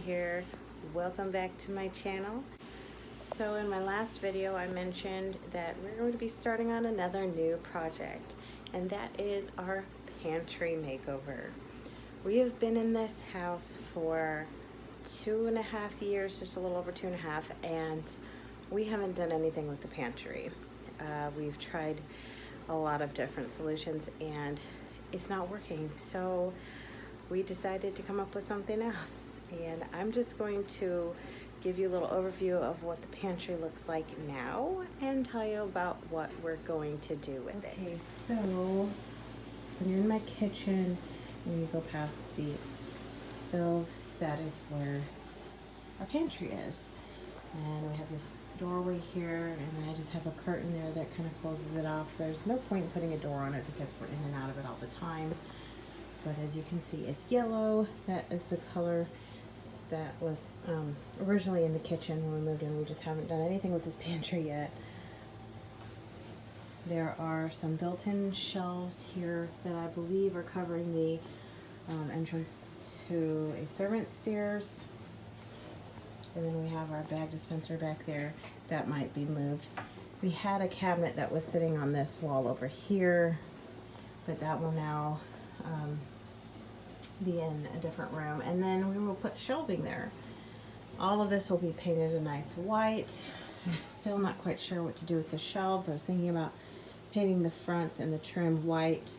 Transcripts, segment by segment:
here. Welcome back to my channel. So in my last video I mentioned that we're going to be starting on another new project, and that is our pantry makeover. We have been in this house for 2.5 years, just a little over 2.5, and we haven't done anything with the pantry. We've tried a lot of different solutions and it's not working, so we decided to come up with something else. And I'm just going to give you a little overview of what the pantry looks like now and tell you about what we're going to do with it. Okay, so when you're in my kitchen and you go past the stove, that is where our pantry is. And we have this doorway here, and then I just have a curtain there that kind of closes it off. There's no point in putting a door on it because we're in and out of it all the time. But as you can see, it's yellow. That is the color that was originally in the kitchen when we moved in. We just haven't done anything with this pantry yet. There are some built-in shelves here that I believe are covering the entrance to a servant's stairs. And then we have our bag dispenser back there. That might be moved. We had a cabinet that was sitting on this wall over here, but that will now be in a different room. And then we will put shelving there. All of this will be painted a nice white. I'm still not quite sure what to do with the shelves. I was thinking about painting the fronts and the trim white,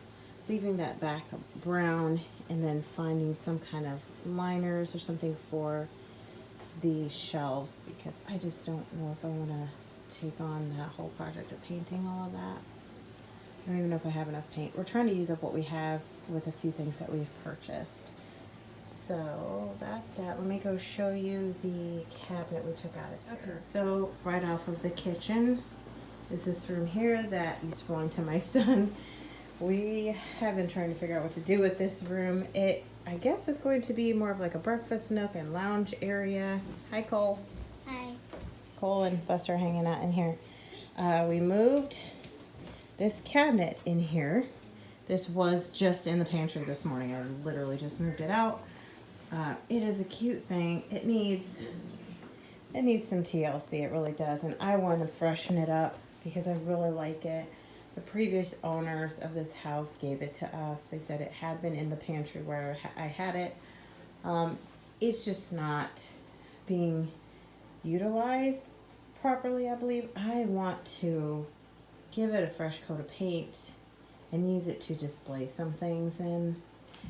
leaving that back brown, and then finding some kind of liners or something for the shelves, because I just don't know if I want to take on that whole project of painting all of that. I don't even know if I have enough paint. We're trying to use up what we have with a few things that we've purchased. So that's that. Let me go show you the cabinet we took out of here. Okay, so right off of the kitchen is this room here that used to belong to my son. We have been trying to figure out what to do with this room. I guess it's going to be more of like a breakfast nook and lounge area. Hi, Cole. Hi. Cole and Buster are hanging out in here. We moved this cabinet in here. This was just in the pantry this morning. I literally just moved it out. It is a cute thing. It needs some TLC. It really does. And I want to freshen it up because I really like it. The previous owners of this house gave it to us. They said it had been in the pantry where I had it. It's just not being utilized properly, I believe. I want to give it a fresh coat of paint and use it to display some things in.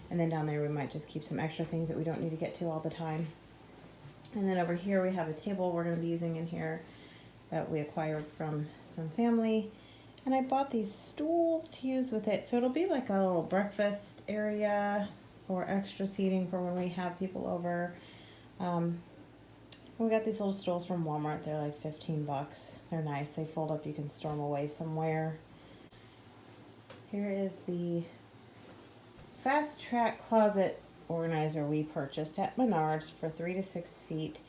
And then down there we might just keep some extra things that we don't need to get to all the time. And then over here we have a table we're going to be using in here that we acquired from some family. And I bought these stools to use with it. So it'll be like a little breakfast area or extra seating for when we have people over. We got these little stools from Walmart. They're like 15 bucks. They're nice. They fold up. You can store them away somewhere. Here is the Fast Track closet organizer we purchased at Menards for 3 to 6 feet.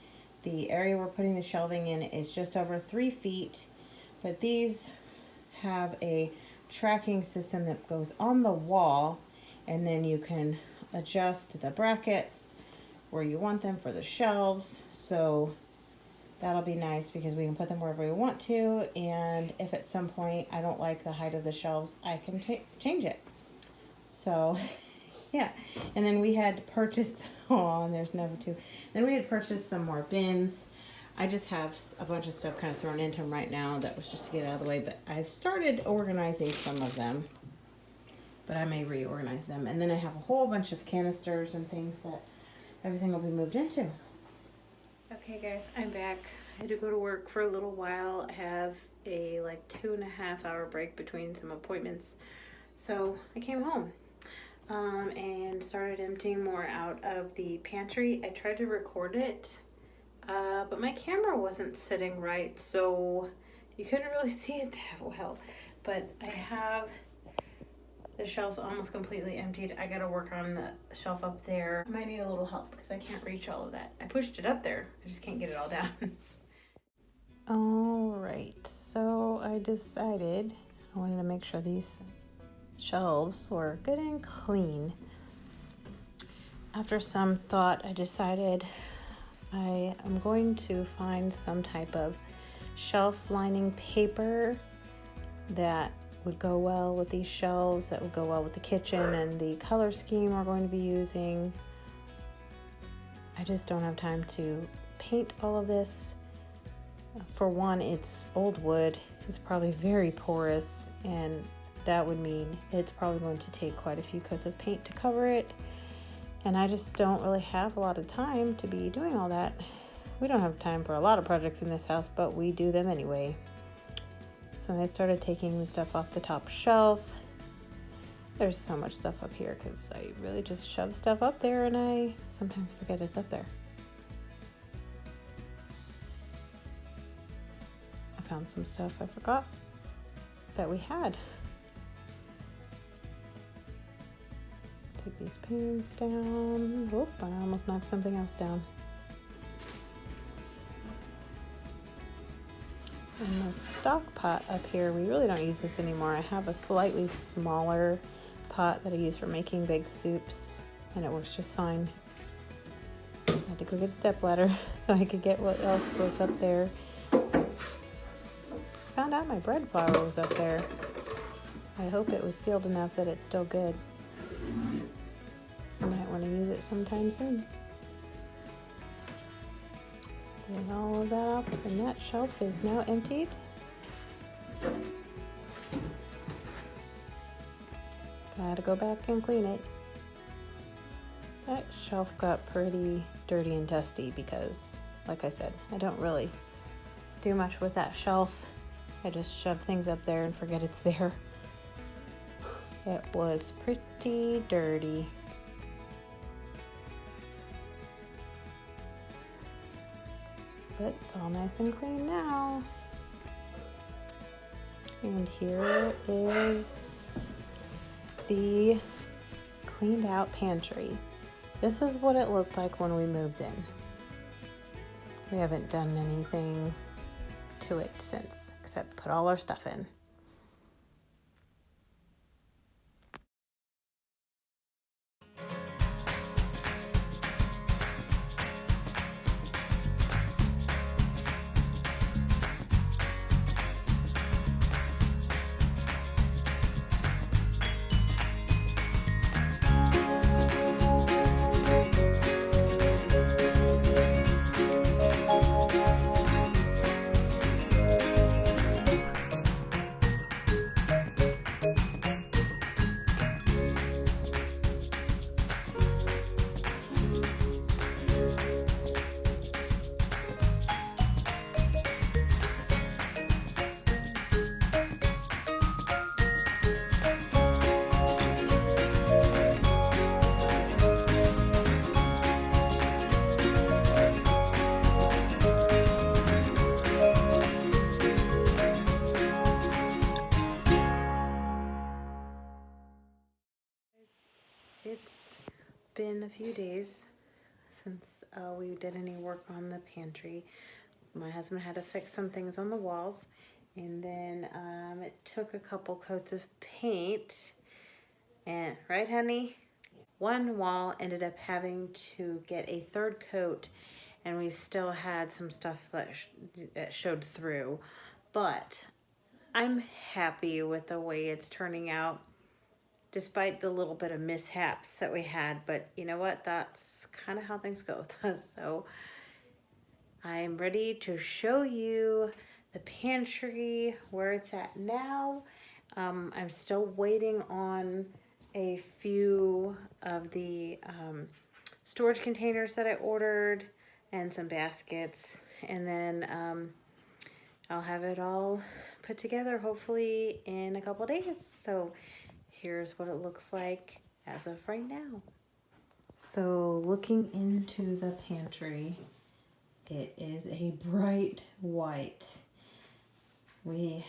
The area we're putting the shelving in is just over 3 feet. But these have a tracking system that goes on the wall, and then you can adjust the brackets where you want them for the shelves. So that'll be nice because we can put them wherever we want to, and if at some point I don't like the height of the shelves, I can change it. So yeah. And then we had purchased, oh, and there's number 2. Then we had purchased some more bins. I just have a bunch of stuff kind of thrown into them right now. That was just to get it out of the way, but I've started organizing some of them, but I may reorganize them. And then I have a whole bunch of canisters and things that everything will be moved into. Okay guys, I'm back. I had to go to work for a little while. I have a like 2.5 hour break between some appointments. So I came home and started emptying more out of the pantry. I tried to record it, but my camera wasn't sitting right, so you couldn't really see it that well. But I have the shelves almost completely emptied. I gotta work on the shelf up there. I might need a little help because I can't reach all of that. I pushed it up there, I just can't get it all down. Alright, so I decided I wanted to make sure these shelves were good and clean. After some thought, I decided I am going to find some type of shelf lining paper that would go well with these shelves, that would go well with the kitchen and the color scheme we're going to be using. I just don't have time to paint all of this. For one, it's old wood. It's probably very porous, and that would mean it's probably going to take quite a few coats of paint to cover it. And I just don't really have a lot of time to be doing all that. We don't have time for a lot of projects in this house, but we do them anyway. So I started taking the stuff off the top shelf. There's so much stuff up here because I really just shove stuff up there and I sometimes forget it's up there. I found some stuff I forgot that we had. Take these pans down. Oop, I almost knocked something else down. And the stock pot up here, we really don't use this anymore. I have a slightly smaller pot that I use for making big soups, and it works just fine. I had to go get a stepladder so I could get what else was up there. Found out my bread flour was up there. I hope it was sealed enough that it's still good. I might want to use it sometime soon. Get all of that off, and that shelf is now emptied. Gotta go back and clean it. That shelf got pretty dirty and dusty because, like I said, I don't really do much with that shelf. I just shove things up there and forget it's there. It was pretty dirty. But it's all nice and clean now. And here is the cleaned out pantry. This is what it looked like when we moved in. We haven't done anything to it since, except put all our stuff in. It's been a few days since we did any work on the pantry. My husband had to fix some things on the walls, and then it took a couple coats of paint, and right, honey? One wall ended up having to get a third coat, and we still had some stuff that showed through, but I'm happy with the way it's turning out, despite the little bit of mishaps that we had. But you know what? That's kind of how things go with us. So I'm ready to show you the pantry, where it's at now. I'm still waiting on a few of the storage containers that I ordered and some baskets. And then I'll have it all put together hopefully in a couple days. So here's what it looks like as of right now. So looking into the pantry, it is a bright white. We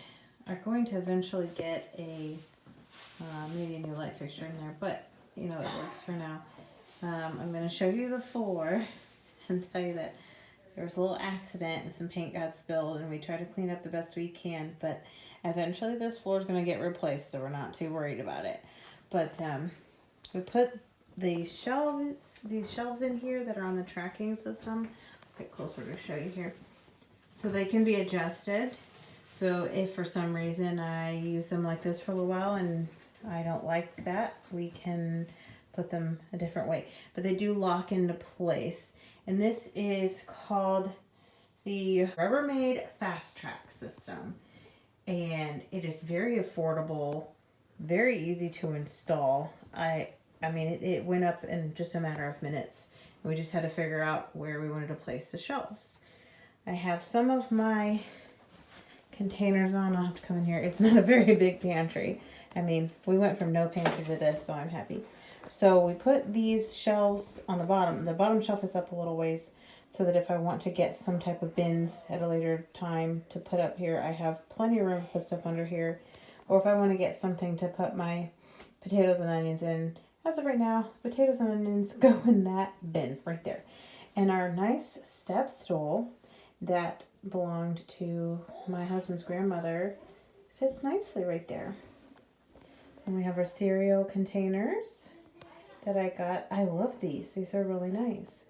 are going to eventually get a maybe a new light fixture in there, but you know, it works for now. I'm going to show you the floor and tell you that there was a little accident and some paint got spilled, and we try to clean up the best we can, but eventually this floor is going to get replaced, so we're not too worried about it. But we put these shelves in here that are on the tracking system get closer to show you here. So they can be adjusted. So if for some reason I use them like this for a little while and I don't like that, we can put them a different way. But they do lock into place. And this is called the Rubbermaid Fast Track system. And it is very affordable, very easy to install. I mean, it went up in just a matter of minutes. We just had to figure out where we wanted to place the shelves. I have some of my containers on. I'll have to come in here. It's not a very big pantry. I mean, we went from no pantry to this, so I'm happy. So we put these shelves on the bottom. The bottom shelf is up a little ways so that if I want to get some type of bins at a later time to put up here, I have plenty of room to put stuff under here. Or if I want to get something to put my potatoes and onions in, as of right now, potatoes and onions go in that bin right there. And our nice step stool that belonged to my husband's grandmother fits nicely right there. And we have our cereal containers that I got. I love these. These are really nice.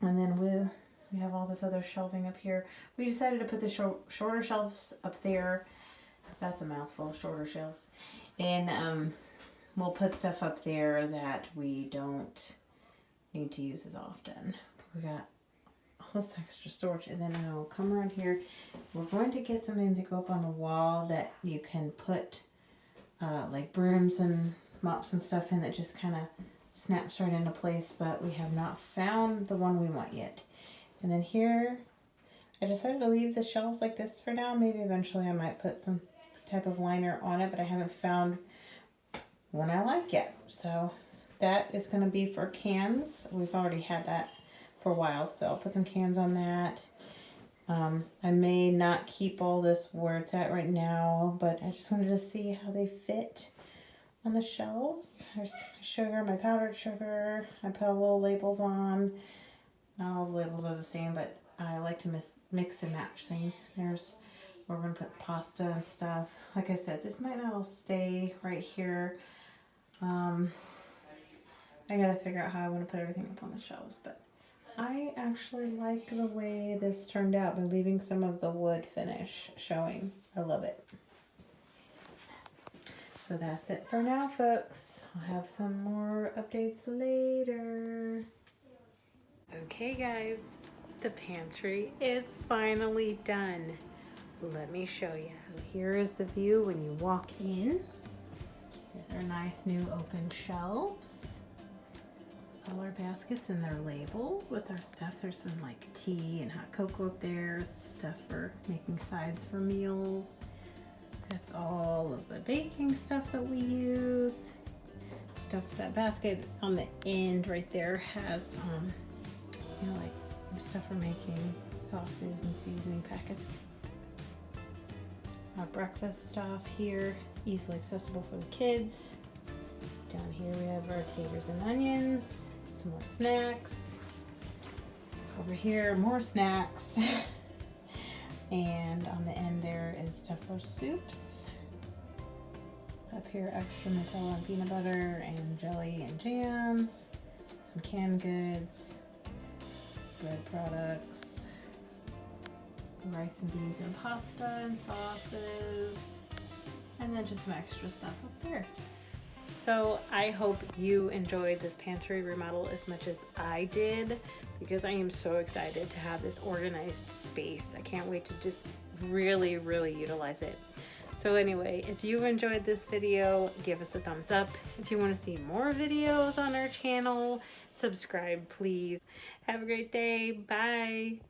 And then we have all this other shelving up here. We decided to put the shorter shelves up there. That's a mouthful, shorter shelves. And we'll put stuff up there that we don't need to use as often. We got all this extra storage. And then I'll come around here. We're going to get something to go up on the wall that you can put like brooms and mops and stuff in that just kind of snaps right into place, but we have not found the one we want yet. And then here, I decided to leave the shelves like this for now. Maybe eventually I might put some type of liner on it, but I haven't found one I like yet. So that is going to be for cans. We've already had that for a while, so I'll put some cans on that. I may not keep all this where it's at right now, but I just wanted to see how they fit on the shelves. There's sugar, my powdered sugar. I put all little labels on. Not all the labels are the same, but I like to mix and match things. There's where we're going to put pasta and stuff. Like I said, this might not all stay right here. I got to figure out how I want to put everything up on the shelves, but I actually like the way this turned out by leaving some of the wood finish showing. I love it. So that's it for now, folks. I'll have some more updates later. Okay, guys, the pantry is finally done. Let me show you. So here is the view when you walk in. Here's our nice new open shelves. All our baskets and their label with our stuff. There's some like tea and hot cocoa up there, stuff for making sides for meals. That's all of the baking stuff that we use. That basket on the end right there has, you know, like stuff for making sauces and seasoning packets. Our breakfast stuff here, easily accessible for the kids. Down here we have our taters and onions, some more snacks. Over here, more snacks. And on the end there is stuff for soups. Up here, extra Nutella and peanut butter and jelly and jams. Some canned goods, bread products, rice and beans and pasta and sauces, and then just some extra stuff up there. So I hope you enjoyed this pantry remodel as much as I did, because I am so excited to have this organized space. I can't wait to just really utilize it. So anyway, if you enjoyed this video, give us a thumbs up. If you want to see more videos on our channel, subscribe please. Have a great day. Bye.